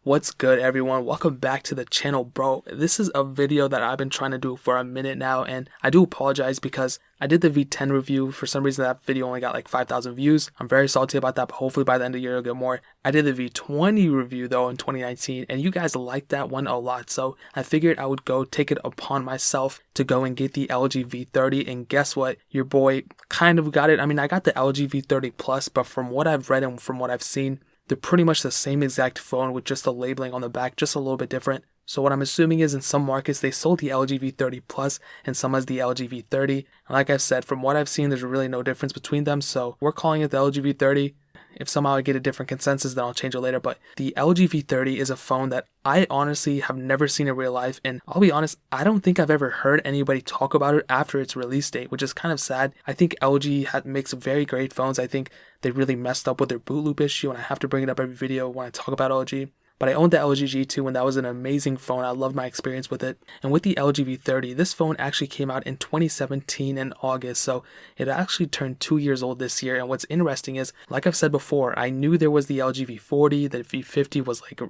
What's good, everyone? Welcome back to the channel, bro. This is a video that I've been trying to do for a minute now, and I do apologize because I did the V10 review. For some reason, that video only got like 5,000 views. I'm very salty about that, but hopefully by the end of the year, it'll get more. I did the V20 review, though, in 2019, and you guys liked that one a lot, so I figured I would go take it upon myself to go and get the LG V30, and guess what? Your boy kind of got it. I mean, I got the LG V30 Plus, but from what I've read and from what I've seen, they're pretty much the same exact phone with just the labeling on the back, just a little bit different. So what I'm assuming is in some markets they sold the LG V30 Plus and some as the LG V30. And like I've said, from what I've seen, there's really no difference between them. So we're calling it the LG V30. If somehow I get a different consensus, then I'll change it later. But the LG V30 is a phone that I honestly have never seen in real life. And I'll be honest, I don't think I've ever heard anybody talk about it after its release date, which is kind of sad. I think LG makes very great phones. I think they really messed up with their boot loop issue, and I have to bring it up every video when I talk about LG. But I owned the LG G2 and that was an amazing phone. I loved my experience with it. And with the LG V30, this phone actually came out in 2017 in August. So it actually turned 2 years old this year. And what's interesting is, like I've said before, I knew there was the LG V40, the V50 was like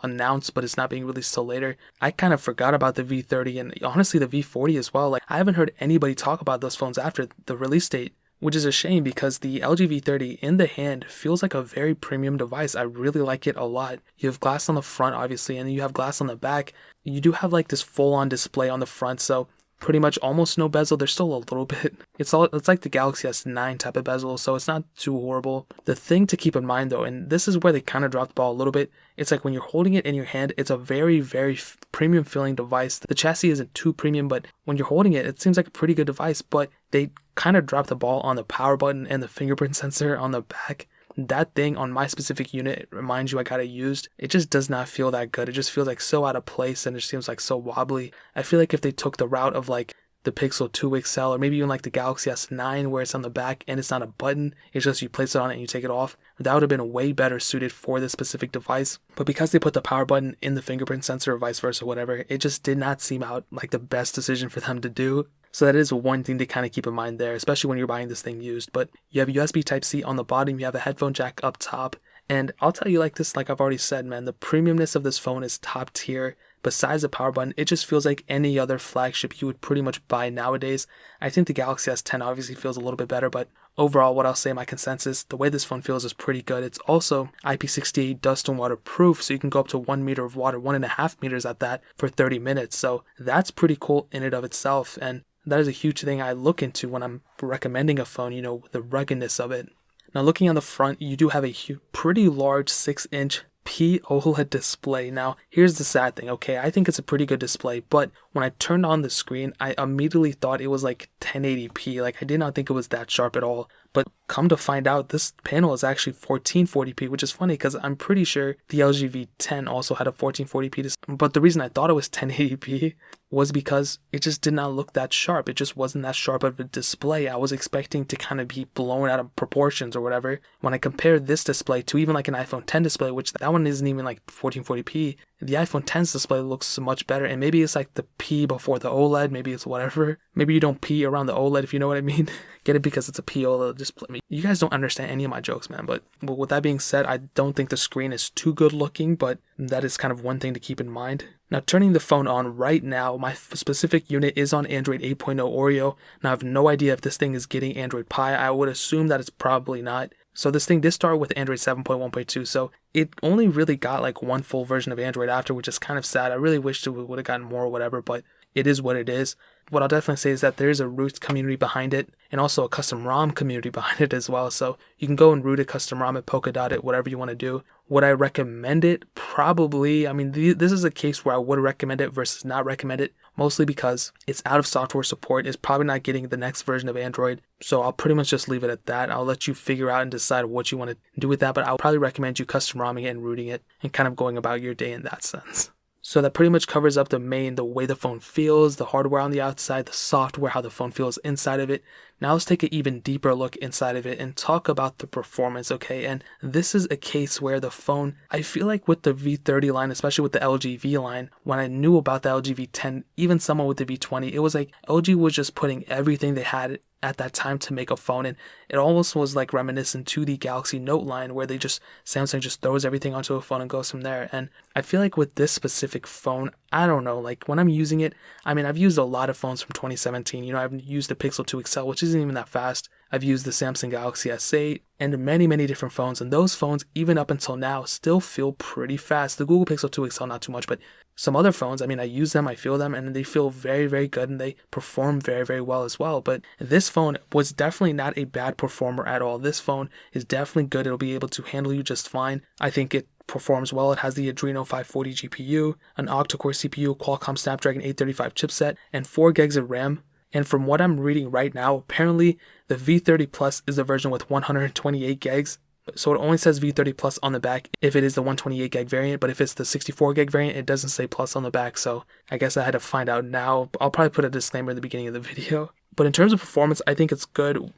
announced, but it's not being released till later. I kind of forgot about the V30 and honestly the V40 as well. Like, I haven't heard anybody talk about those phones after the release date, which is a shame because the LG V30 in the hand feels like a very premium device. I really like it a lot. You have glass on the front, obviously, and then you have glass on the back. You do have like this full-on display on the front, so pretty much almost no bezel. There's still a little bit. It's like the Galaxy S9 type of bezel, so it's not too horrible. The thing to keep in mind though, and this is where they kind of dropped the ball a little bit, it's like when you're holding it in your hand, it's a very, very premium feeling device. The chassis isn't too premium, but when you're holding it, it seems like a pretty good device, but they kind of dropped the ball on the power button and the fingerprint sensor on the back. That thing on my specific unit, it reminds you I got it used. It just does not feel that good. It just feels like so out of place and it seems like so wobbly. I feel like if they took the route of like the Pixel 2 XL or maybe even like the Galaxy S9 where it's on the back and it's not a button, it's just you place it on it and you take it off, that would have been way better suited for this specific device. But because they put the power button in the fingerprint sensor or vice versa, whatever, it just did not seem out like the best decision for them to do. So that is one thing to kind of keep in mind there, especially when you're buying this thing used. But you have USB Type-C on the bottom, you have a headphone jack up top, and I'll tell you like this, like I've already said, man, the premiumness of this phone is top tier. Besides the power button, it just feels like any other flagship you would pretty much buy nowadays. I think the Galaxy S10 obviously feels a little bit better, but overall, what I'll say, my consensus, the way this phone feels is pretty good. It's also IP68 dust and water proof, so you can go up to 1 meter of water, 1.5 meters at that, for 30 minutes. So that's pretty cool in and of itself, and that is a huge thing I look into when I'm recommending a phone, you know, the ruggedness of it. Now looking on the front, you do have a pretty large 6-inch P OLED display. Now, here's the sad thing, okay? I think it's a pretty good display, but when I turned on the screen, I immediately thought it was like 1080p. Like, I did not think it was that sharp at all. But come to find out, this panel is actually 1440p, which is funny because I'm pretty sure the LG V10 also had a 1440p display. But the reason I thought it was 1080p was because it just did not look that sharp. It just wasn't that sharp of a display. I was expecting to kind of be blown out of proportions or whatever. When I compare this display to even like an iPhone 10 display, which that one isn't even like 1440p, the iPhone 10's display looks much better. And maybe it's like the P before the OLED, maybe it's whatever. Maybe you don't P around the OLED, if you know what I mean. Get it because it's a P OLED display. You guys don't understand any of my jokes, man. But with that being said, I don't think the screen is too good looking, but that is kind of one thing to keep in mind. Now, turning the phone on right now, my specific unit is on Android 8.0 Oreo. Now, I have no idea if this thing is getting Android Pie. I would assume that it's probably not. So this thing did start with Android 7.1.2, so it only really got like one full version of Android after, which is kind of sad. I really wished it would have gotten more or whatever, but it is what it is. What I'll definitely say is that there is a root community behind it and also a custom ROM community behind it as well. So you can go and root a custom ROM and polka dot it, whatever you want to do. Would I recommend it? Probably. I mean, this is a case where I would recommend it versus not recommend it, mostly because it's out of software support. It's probably not getting the next version of Android. So I'll pretty much just leave it at that. I'll let you figure out and decide what you want to do with that, but I'll probably recommend you custom ROMing it and rooting it and kind of going about your day in that sense. So that pretty much covers up the way the phone feels, the hardware on the outside, the software, how the phone feels inside of it. Now let's take an even deeper look inside of it and talk about the performance, okay? And this is a case where the phone, I feel like with the V30 line, especially with the LG V line, when I knew about the LG V10, even someone with the V20, it was like LG was just putting everything they had at that time to make a phone, and it almost was like reminiscent to the Galaxy Note line where Samsung just throws everything onto a phone and goes from there. And I feel like with this specific phone, I don't know, like when I'm using it, I mean, I've used a lot of phones from 2017. I've used the Pixel 2 XL, which isn't even that fast. I've used the Samsung Galaxy S8 and many different phones, and those phones, even up until now, still feel pretty fast. The Google Pixel 2 XL, not too much, but some other phones, I mean, I use them, I feel them, and they feel very good, and they perform very well as well. But this phone was definitely not a bad performer at all. This phone is definitely good. It'll be able to handle you just fine. I think it performs well. It has the Adreno 540 GPU, an octa-core CPU, Qualcomm Snapdragon 835 chipset, and 4 gigs of RAM. And from what I'm reading right now, apparently the V30 Plus is the version with 128 gigs. So it only says V30 Plus on the back if it is the 128 gig variant, but if it's the 64 gig variant, it doesn't say Plus on the back. So I guess I had to find out now. I'll probably put a disclaimer in the beginning of the video. But in terms of performance, I think it's good.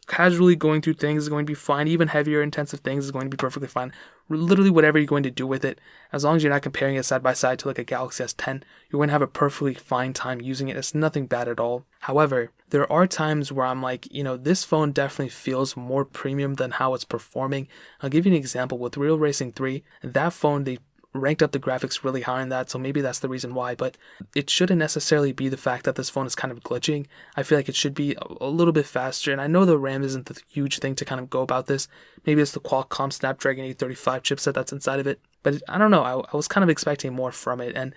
Casually going through things is going to be fine. Even heavier, intensive things is going to be perfectly fine. Literally whatever you're going to do with it, as long as you're not comparing it side by side to like a Galaxy S10, you're going to have a perfectly fine time using it. It's nothing bad at all. However, there are times where I'm like, this phone definitely feels more premium than how it's performing. I'll give you an example with Real Racing 3. That phone, they ranked up the graphics really high on that, so maybe that's the reason why, but it shouldn't necessarily be the fact that this phone is kind of glitching. I feel like it should be a little bit faster, and I know the RAM isn't the huge thing to kind of go about this. Maybe it's the Qualcomm Snapdragon 835 chipset that's inside of it, but I don't know, I was kind of expecting more from it, and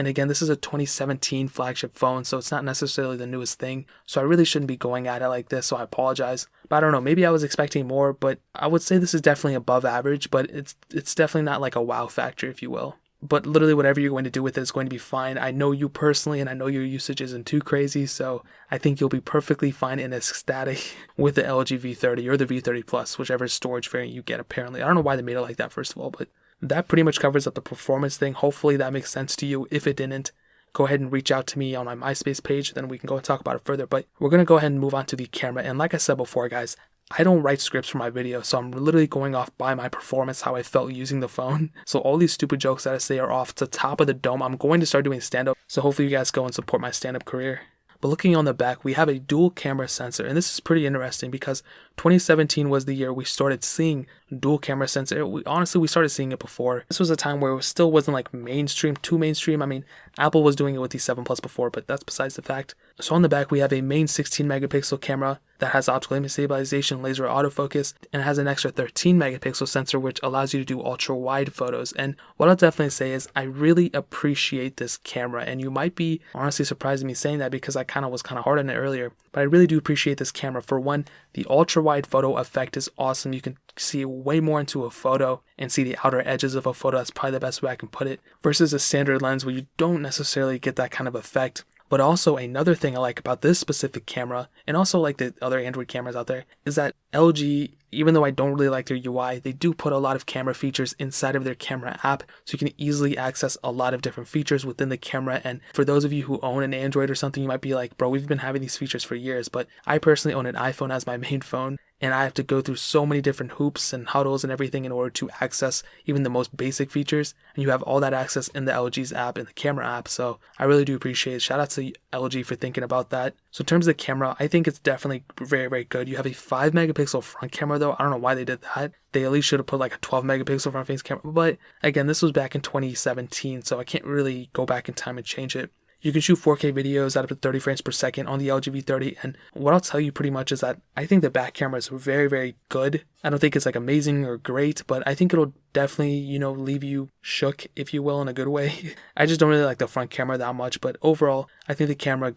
again, this is a 2017 flagship phone, so it's not necessarily the newest thing, so I really shouldn't be going at it like this, so I apologize. But I don't know, maybe I was expecting more, but I would say this is definitely above average, but it's definitely not like a wow factor, if you will. But literally whatever you're going to do with it is going to be fine. I know you personally, and I know your usage isn't too crazy, so I think you'll be perfectly fine and ecstatic with the LG V30 or the V30 Plus, whichever storage variant you get apparently. I don't know why they made it like that, first of all, but that pretty much covers up the performance thing. Hopefully that makes sense to you. If it didn't, go ahead and reach out to me on my MySpace page, then we can go and talk about it further. But we're going to go ahead and move on to the camera. And like I said before, guys, I don't write scripts for my videos, so I'm literally going off by my performance, how I felt using the phone. So all these stupid jokes that I say are off the top of the dome. I'm going to start doing stand-up, so hopefully you guys go and support my stand-up career. But looking on the back, we have a dual camera sensor, and this is pretty interesting because 2017 was the year we started seeing dual camera sensor. We started seeing it before. This was a time where it still wasn't like too mainstream. I mean, Apple was doing it with the 7 Plus before, but that's besides the fact. So on the back, we have a main 16 megapixel camera that has optical image stabilization, laser autofocus, and has an extra 13 megapixel sensor which allows you to do ultra wide photos. And what I'll definitely say is I really appreciate this camera, and you might be honestly surprised at me saying that because I was kind of hard on it earlier, but I really do appreciate this camera. For one, the ultra wide photo effect is awesome. You can see way more into a photo and see the outer edges of a photo. That's probably the best way I can put it, versus a standard lens where you don't necessarily get that kind of effect. But also another thing I like about this specific camera, and also like the other Android cameras out there, is that LG, even though I don't really like their UI, they do put a lot of camera features inside of their camera app, so you can easily access a lot of different features within the camera. And for those of you who own an Android or something, you might be like, bro, we've been having these features for years, but I personally own an iPhone as my main phone, and I have to go through so many different hoops and huddles and everything in order to access even the most basic features, and you have all that access in the LG's app, in the camera app. So I really do appreciate it. Shout out to LG for thinking about that. So in terms of the camera, I think it's definitely very good. You have a 5 megapixel front camera though. I don't know why they did that. They at least should have put like a 12 megapixel front face camera, but again, this was back in 2017, so I can't really go back in time and change it. You can shoot 4K videos at up to 30 frames per second on the LG V30, and what I'll tell you pretty much is that I think the back camera is very good. I don't think it's like amazing or great, but I think it'll definitely, leave you shook, if you will, in a good way. I just don't really like the front camera that much, but overall, I think the camera,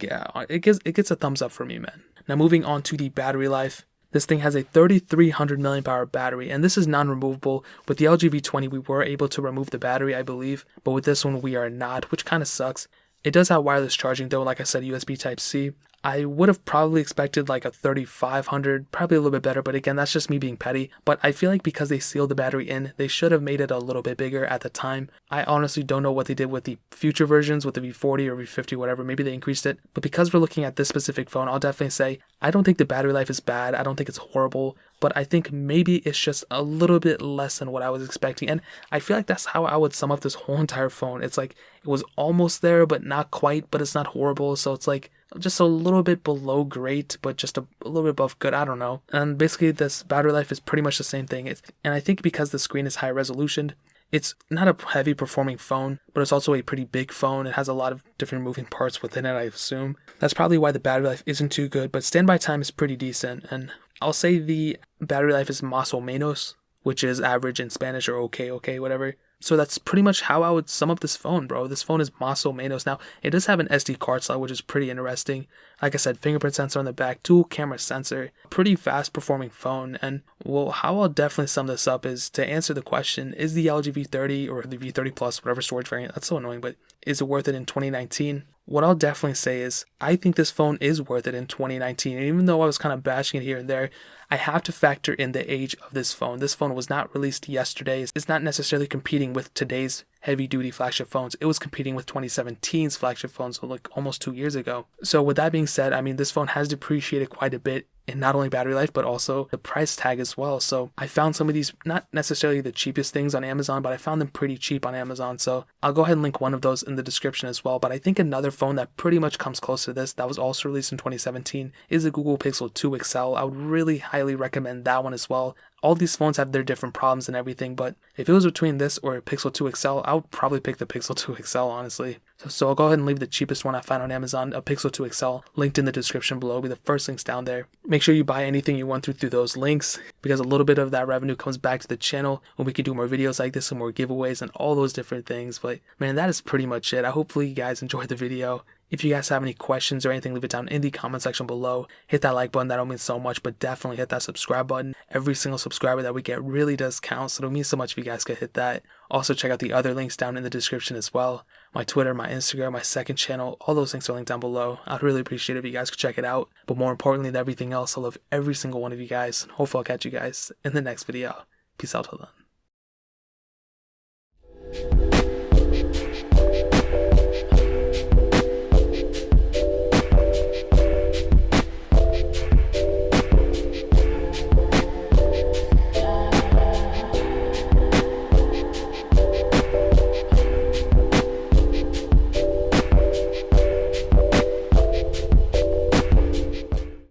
it gets a thumbs up for me, man. Now moving on to the battery life. This thing has a 3300 mAh battery, and this is non-removable. With the LG V20, we were able to remove the battery, I believe, but with this one, we are not, which kind of sucks. It does have wireless charging though, like I said, USB Type-C. I would have probably expected like a 3500, probably a little bit better, but again, that's just me being petty. But I feel like because they sealed the battery in, they should have made it a little bit bigger at the time. I honestly don't know what they did with the future versions, with the V40 or V50, whatever, maybe they increased it. But because we're looking at this specific phone, I'll definitely say, I don't think the battery life is bad, I don't think it's horrible, but I think maybe it's just a little bit less than what I was expecting. And I feel like that's how I would sum up this whole entire phone. It's like, it was almost there, but not quite, but it's not horrible. So it's like, just a little bit below great, but just a little bit above good. I don't know. And basically, this battery life is pretty much the same thing. And I think because the screen is high resolution, it's not a heavy performing phone, but it's also a pretty big phone. It has a lot of different moving parts within it, I assume. That's probably why the battery life isn't too good, but standby time is pretty decent. And I'll say the battery life is más o menos, which is average in Spanish, or okay, whatever. So that's pretty much how I would sum up this phone, bro. This phone is más o menos. Now, it does have an SD card slot, which is pretty interesting. Like I said, fingerprint sensor on the back, dual camera sensor, pretty fast performing phone. And well, how I'll definitely sum this up is to answer the question, is the LG V30 or the V30 Plus, whatever storage variant, that's so annoying, but is it worth it in 2019? What I'll definitely say is I think this phone is worth it in 2019. And even though I was kind of bashing it here and there, I have to factor in the age of this phone. This phone was not released yesterday. It's not necessarily competing with today's heavy-duty flagship phones. It was competing with 2017's flagship phones, so like almost 2 years ago. So with that being said, I mean, this phone has depreciated quite a bit in not only battery life, but also the price tag as well. So I found some of these, not necessarily the cheapest things on Amazon, but I found them pretty cheap on Amazon. So I'll go ahead and link one of those in the description as well. But I think another phone that pretty much comes close to this, that was also released in 2017, is the Google Pixel 2 XL. I would really highly recommend that one as well. All these phones have their different problems and everything, but if it was between this or a Pixel 2 XL, I would probably pick the Pixel 2 XL, honestly. So I'll go ahead and leave the cheapest one I found on Amazon, a Pixel 2 XL, linked in the description below. It'll be the first links down there. Make sure you buy anything you want through those links, because a little bit of that revenue comes back to the channel when we can do more videos like this and more giveaways and all those different things. But man, that is pretty much it. Hopefully you guys enjoyed the video. If you guys have any questions or anything, leave it down in the comment section below. Hit that like button, that don't mean so much, but definitely hit that subscribe button. Every single subscriber that we get really does count, so it'll mean so much if you guys could hit that. Also check out the other links down in the description as well. My Twitter, my Instagram, my second channel, all those links are linked down below. I'd really appreciate it if you guys could check it out. But more importantly than everything else, I love every single one of you guys. Hopefully I'll catch you guys in the next video. Peace out till then.